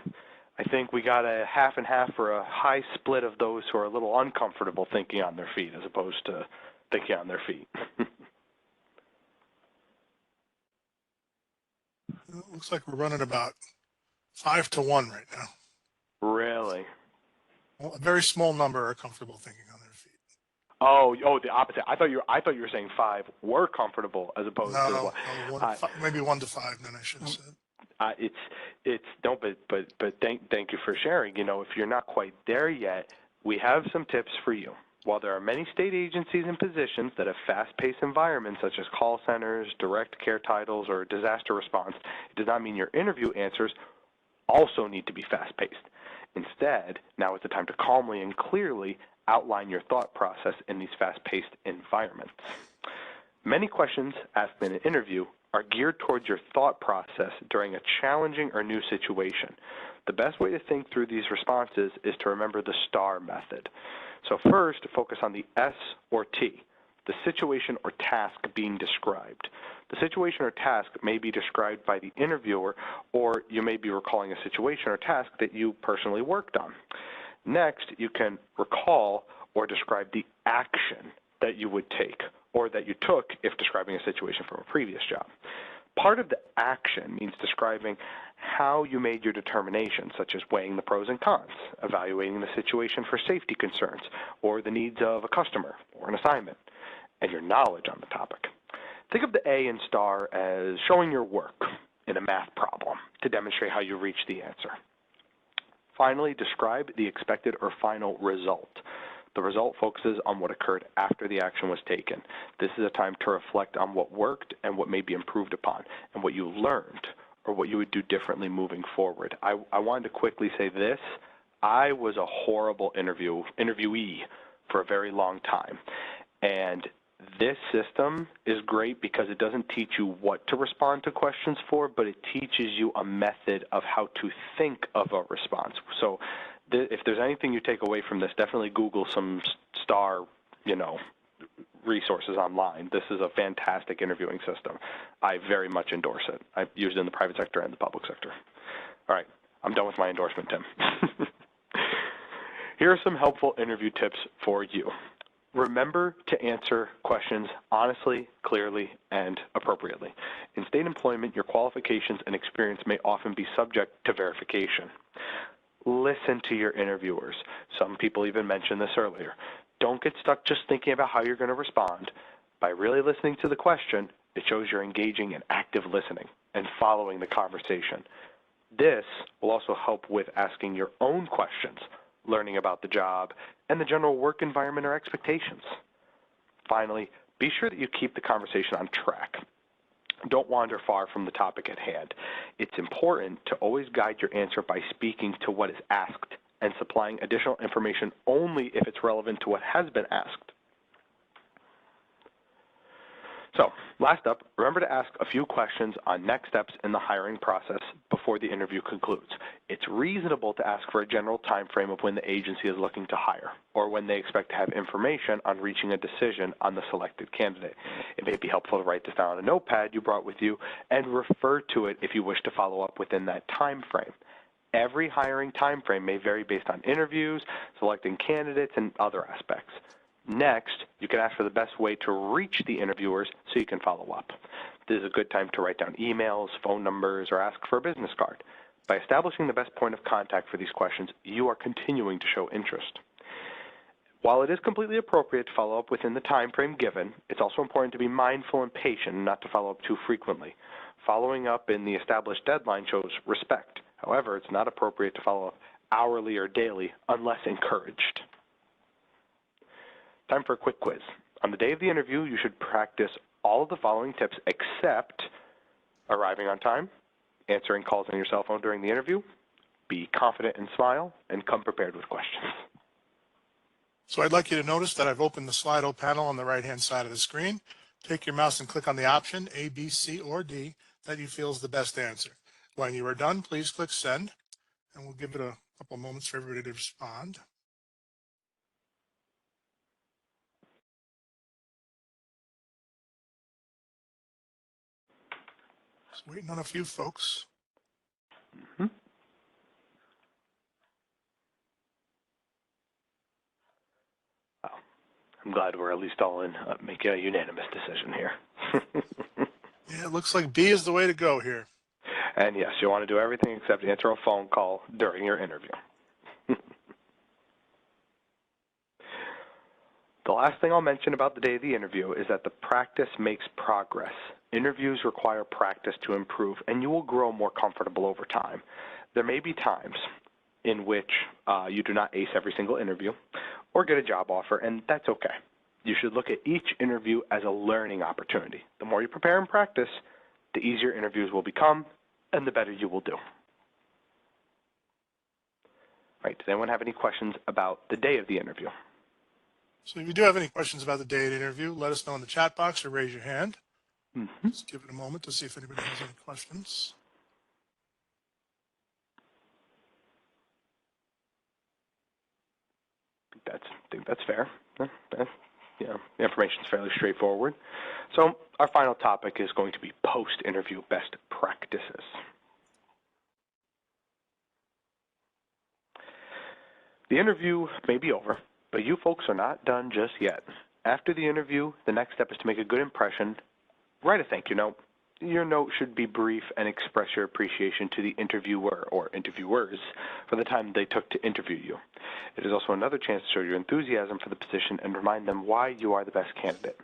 B: I think we got a half and half or a high split of those who are a little uncomfortable thinking on their feet as opposed to thinking on their feet.
A: It looks like we're running about 5-1 right now.
B: Really?
A: Well, a very small number are comfortable thinking on their feet.
B: Oh, the opposite. I thought you were saying 5 were comfortable as opposed to
A: maybe 1 to 5. Then I should have said.
B: But thank you for sharing. You know, if you're not quite there yet, we have some tips for you. While there are many state agencies and positions that have fast-paced environments such as call centers, direct care titles, or disaster response, it does not mean your interview answers also need to be fast-paced. Instead, now is the time to calmly and clearly outline your thought process in these fast-paced environments. Many questions asked in an interview are geared towards your thought process during a challenging or new situation. The best way to think through these responses is to remember the STAR method. So first, focus on the S or T, the situation or task being described. The situation or task may be described by the interviewer, or you may be recalling a situation or task that you personally worked on. Next, you can recall or describe the action that you would take or that you took if describing a situation from a previous job. Part of the action means describing how you made your determination, such as weighing the pros and cons, evaluating the situation for safety concerns, or the needs of a customer or an assignment, and your knowledge on the topic. Think of the A in STAR as showing your work in a math problem to demonstrate how you reached the answer. Finally, describe the expected or final result. The result focuses on what occurred after the action was taken. This is a time to reflect on what worked and what may be improved upon, and what you learned or what you would do differently moving forward. I wanted to quickly say this. I was a horrible interviewee for a very long time. And this system is great because it doesn't teach you what to respond to questions for, but it teaches you a method of how to think of a response. So if there's anything you take away from this, definitely Google some STAR, resources online. This is a fantastic interviewing system. I very much endorse it. I've used it in the private sector and the public sector. All right, I'm done with my endorsement, Tim. Here are some helpful interview tips for you. Remember to answer questions honestly, clearly, and appropriately. In state employment, your qualifications and experience may often be subject to verification. Listen to your interviewers. Some people even mentioned this earlier. Don't get stuck just thinking about how you're going to respond. By really listening to the question, it shows you're engaging in active listening and following the conversation. This will also help with asking your own questions, learning about the job, and the general work environment or expectations. Finally, be sure that you keep the conversation on track. Don't wander far from the topic at hand. It's important to always guide your answer by speaking to what is asked and supplying additional information only if it's relevant to what has been asked. So, Last up, remember to ask a few questions on next steps in the hiring process before the interview concludes. It's reasonable to ask for a general time frame of when the agency is looking to hire or when they expect to have information on reaching a decision on the selected candidate. It may be helpful to write this down on a notepad you brought with you and refer to it if you wish to follow up within that time frame. Every hiring time frame may vary based on interviews, selecting candidates, and other aspects. Next, you can ask for the best way to reach the interviewers so you can follow up. This is a good time to write down emails, phone numbers, or ask for a business card. By establishing the best point of contact for these questions, you are continuing to show interest. While it is completely appropriate to follow up within the time frame given, it's also important to be mindful and patient and not to follow up too frequently. Following up in the established deadline shows respect. However, it's not appropriate to follow up hourly or daily unless encouraged. Time for a quick quiz. On the day of the interview, you should practice all of the following tips except arriving on time, answering calls on your cell phone during the interview, be confident and smile, and come prepared with questions.
A: So I'd like you to notice that I've opened the Slido panel on the right-hand side of the screen. Take your mouse and click on the option A, B, C, or D that you feel is the best answer. When you are done, please click send, and we'll give it a couple moments for everybody to respond. Just waiting on a few folks.
B: Mm-hmm. Well, I'm glad we're at least all in making a unanimous decision here.
A: Yeah, it looks like B is the way to go here.
B: And yes, you'll want to do everything except answer a phone call during your interview. The last thing I'll mention about the day of the interview is that the practice makes progress. Interviews require practice to improve, and you will grow more comfortable over time. There may be times in which you do not ace every single interview or get a job offer, and that's okay. You should look at each interview as a learning opportunity. The more you prepare and practice, the easier interviews will become, and the better you will do. All right, does anyone have any questions about the day of the interview?
A: So if you do have any questions about the day of the interview, let us know in the chat box or raise your hand.
B: Mm-hmm.
A: Just give it a moment to see if anybody has any questions.
B: I think that's fair. The information is fairly straightforward. So our final topic is going to be post-interview best practices. The interview may be over, but you folks are not done just yet. After the interview, the next step is to make a good impression. Write a thank you note. Your note should be brief and express your appreciation to the interviewer or interviewers for the time they took to interview you. It is also another chance to show your enthusiasm for the position and remind them why you are the best candidate.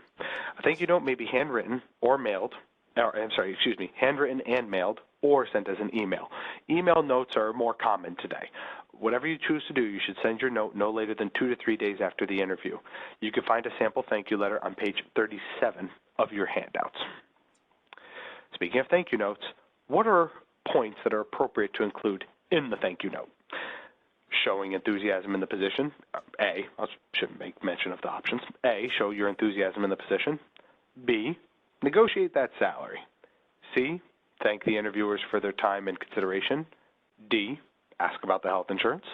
B: A thank you note may be handwritten or mailed, handwritten and mailed, or sent as an email. Email notes are more common today. Whatever you choose to do, you should send your note no later than 2 to 3 days after the interview. You can find a sample thank you letter on page 37 of your handouts. Speaking of thank you notes, what are points that are appropriate to include in the thank you note? Showing enthusiasm in the position. A, I should make mention of the options. A, show your enthusiasm in the position. B, negotiate that salary. C, thank the interviewers for their time and consideration. D, ask about the health insurance.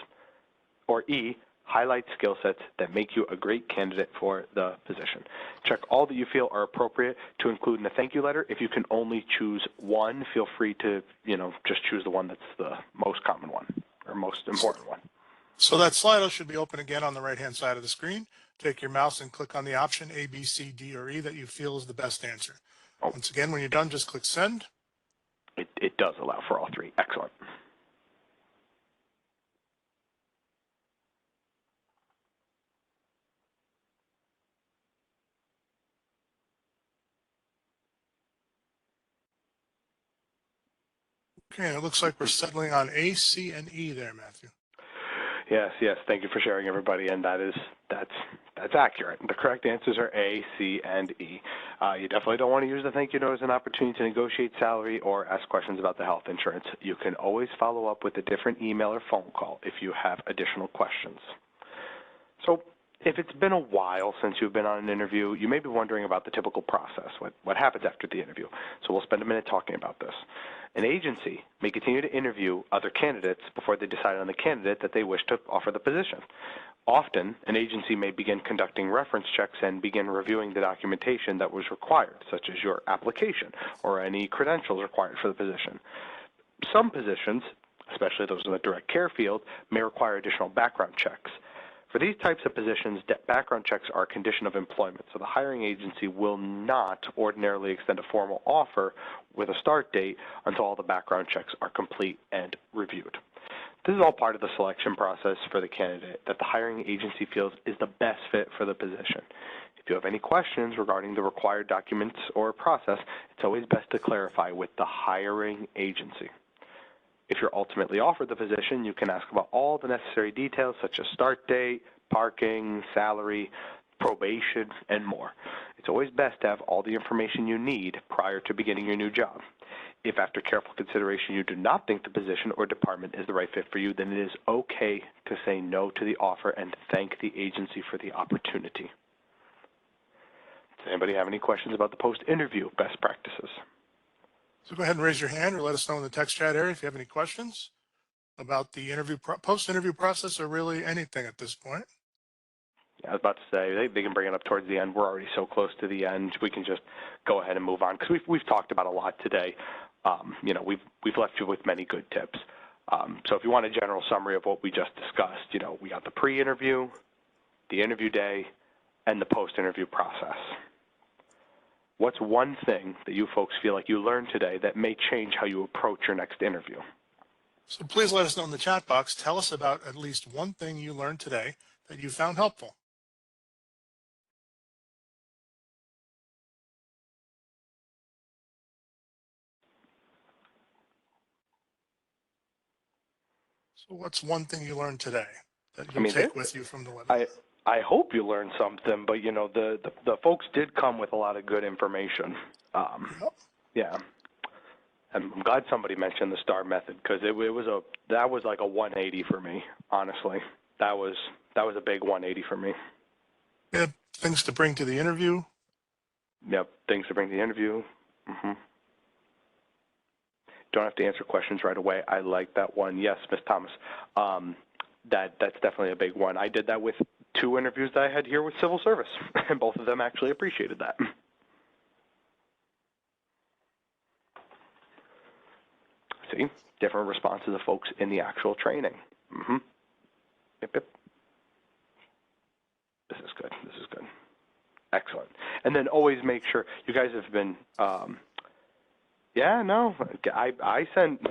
B: Or E, highlight skill sets that make you a great candidate for the position. Check all that you feel are appropriate to include in a thank you letter. If you can only choose one, feel free to, just choose the one that's the most common one or most important one.
A: So that Slido should be open again on the right-hand side of the screen. Take your mouse and click on the option A, B, C, D, or E that you feel is the best answer. Once again, when you're done, just click send.
B: It does allow for all three. Excellent.
A: Okay, it looks like we're settling on A, C, and E there, Matthew.
B: Yes. Thank you for sharing, everybody. And that's accurate. The correct answers are A, C, and E. You definitely don't want to use the thank you note as an opportunity to negotiate salary or ask questions about the health insurance. You can always follow up with a different email or phone call if you have additional questions. So If it's been a while since you've been on an interview, you may be wondering about the typical process, what happens after the interview. So we'll spend a minute talking about this. An agency may continue to interview other candidates before they decide on the candidate that they wish to offer the position. Often, an agency may begin conducting reference checks and begin reviewing the documentation that was required, such as your application or any credentials required for the position. Some positions, especially those in the direct care field, may require additional background checks. For these types of positions, background checks are a condition of employment, so the hiring agency will not ordinarily extend a formal offer with a start date until all the background checks are complete and reviewed. This is all part of the selection process for the candidate that the hiring agency feels is the best fit for the position. If you have any questions regarding the required documents or process, it's always best to clarify with the hiring agency. If you're ultimately offered the position, you can ask about all the necessary details such as start date, parking, salary, probation, and more. It's always best to have all the information you need prior to beginning your new job. If after careful consideration you do not think the position or department is the right fit for you, then it is okay to say no to the offer and thank the agency for the opportunity. Does anybody have any questions about the post-interview best practices?
A: So go ahead and raise your hand or let us know in the text chat area if you have any questions about the post-interview process or really anything at this point.
B: Yeah, I was about to say, they can bring it up towards the end. We're already so close to the end. We can just go ahead and move on because we've talked about a lot today. We've left you with many good tips. So if you want a general summary of what we just discussed, we got the pre-interview, the interview day, and the post-interview process. What's one thing that you folks feel like you learned today that may change how you approach your next interview?
A: So please let us know in the chat box. Tell us about at least one thing you learned today that you found helpful. So what's one thing you learned today that you'll take with you from the webinar?
C: I hope you learned something, but the folks did come with a lot of good information.
A: Yep.
C: Yeah, I'm glad somebody mentioned the STAR method because that was like a 180 for me. Honestly, that was a big 180 for me.
A: Yeah, things to bring to the interview.
C: Yep, things to bring to the interview. Don't have to answer questions right away. I like that one. Yes, Ms. Thomas. That's definitely a big one. I did that with 2 interviews that I had here with civil service, and both of them actually appreciated that. See, different responses of folks in the actual training. Yep. This is good. This is good. Excellent. And then always make sure you guys have been. I sent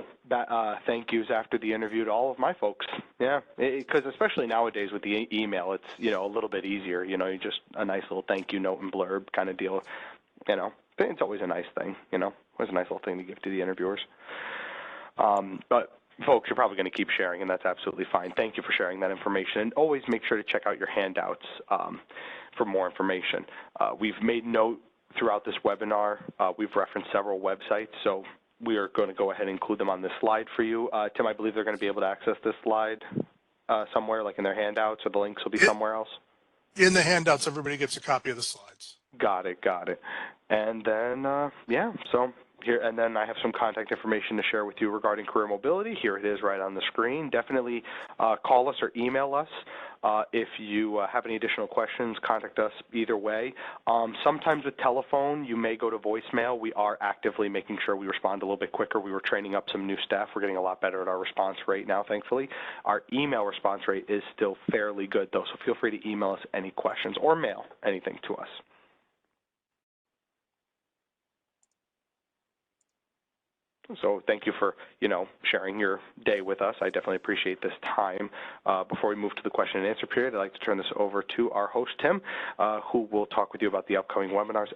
C: thank yous after the interview to all of my folks. Yeah, because especially nowadays with the email, it's a little bit easier. You just a nice little thank you note and blurb kind of deal. It's always a nice thing. Always a nice little thing to give to the interviewers. But folks, you're probably going to keep sharing, and that's absolutely fine. Thank you for sharing that information. And always make sure to check out your handouts for more information. We've made note throughout this webinar. We've referenced several websites, so we are going to go ahead and include them on this slide for you. Tim, I believe they're going to be able to access this slide somewhere, like in their handouts, or the links will be somewhere else?
A: In the handouts, everybody gets a copy of the slides.
C: Got it. And then, so here, and then I have some contact information to share with you regarding career mobility. Here it is right on the screen. Definitely call us or email us if you have any additional questions. Contact us either way. Sometimes with telephone, you may go to voicemail. We are actively making sure we respond a little bit quicker. We were training up some new staff. We're getting a lot better at our response rate now, thankfully. Our email response rate is still fairly good, though, so feel free to email us any questions or mail anything to us. So thank you for, sharing your day with us. I definitely appreciate this time. Before we move to the question and answer period, I'd like to turn this over to our host, Tim, who will talk with you about the upcoming webinars